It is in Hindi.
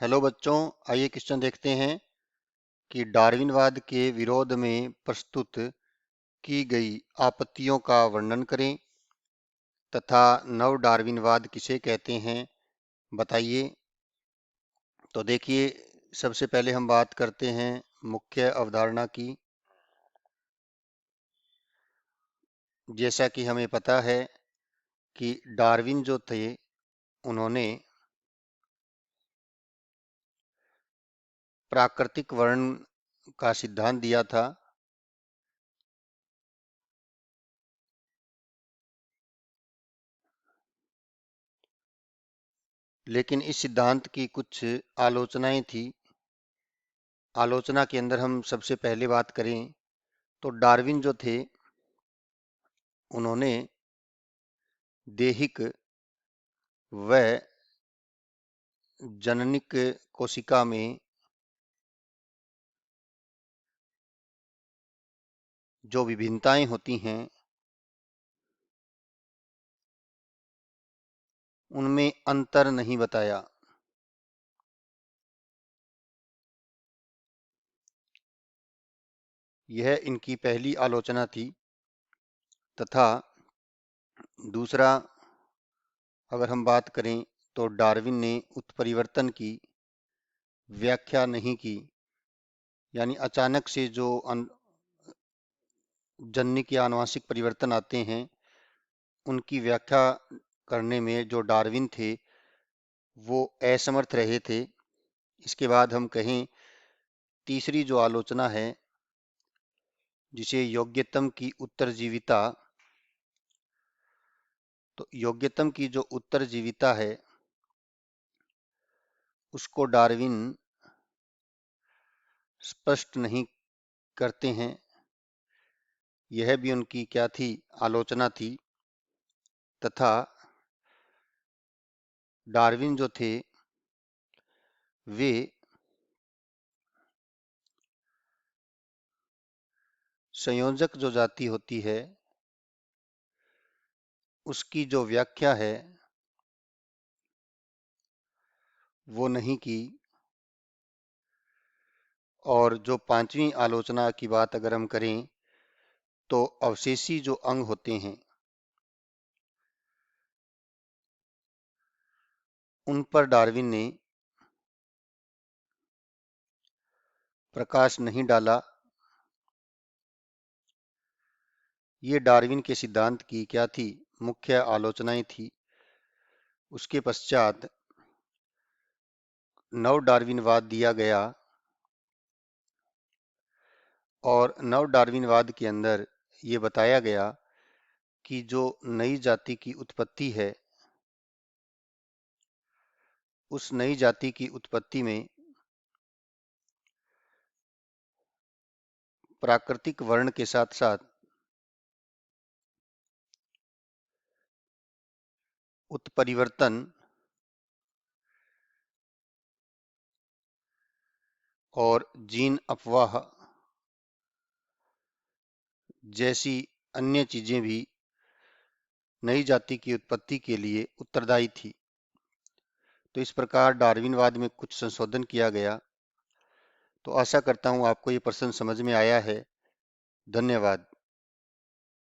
हेलो बच्चों, आइए क्वेश्चन देखते हैं कि डार्विनवाद के विरोध में प्रस्तुत की गई आपत्तियों का वर्णन करें तथा नव डार्विनवाद किसे कहते हैं बताइए। तो देखिए, सबसे पहले हम बात करते हैं मुख्य अवधारणा की। जैसा कि हमें पता है कि डार्विन जो थे उन्होंने प्राकृतिक वर्ण का सिद्धांत दिया था। लेकिन इस सिद्धांत की कुछ आलोचनाएं थी। आलोचना के अंदर हम सबसे पहले बात करें तो डार्विन जो थे उन्होंने दैहिक व जननिक कोशिका में जो विभिन्नताएं होती हैं उनमें अंतर नहीं बताया। यह इनकी पहली आलोचना थी। तथा दूसरा, अगर हम बात करें तो डार्विन ने उत्परिवर्तन की व्याख्या नहीं की। यानी अचानक से जो जन्निक या आनुवांशिक परिवर्तन आते हैं उनकी व्याख्या करने में जो डार्विन थे वो असमर्थ रहे थे। इसके बाद हम कहें तीसरी जो आलोचना है जिसे योग्यतम की उत्तरजीविता, तो योग्यतम की जो उत्तरजीविता है उसको डार्विन स्पष्ट नहीं करते हैं। यह भी उनकी क्या थी, आलोचना थी। तथा डार्विन जो थे वे संयोजक जो जाति होती है उसकी जो व्याख्या है वो नहीं की। और जो पांचवी आलोचना की बात अगर हम करें तो अवशेषी जो अंग होते हैं उन पर डार्विन ने प्रकाश नहीं डाला। ये डार्विन के सिद्धांत की क्या थी, मुख्य आलोचनाएं थी। उसके पश्चात नव डार्विनवाद दिया गया और नव डार्विनवाद के अंदर ये बताया गया कि जो नई जाति की उत्पत्ति है उस नई जाति की उत्पत्ति में प्राकृतिक वर्ण के साथ साथ उत्परिवर्तन और जीन अपवाह जैसी अन्य चीजें भी नई जाति की उत्पत्ति के लिए उत्तरदायी थी। तो इस प्रकार डार्विनवाद में कुछ संशोधन किया गया। तो आशा करता हूं आपको ये प्रश्न समझ में आया है। धन्यवाद।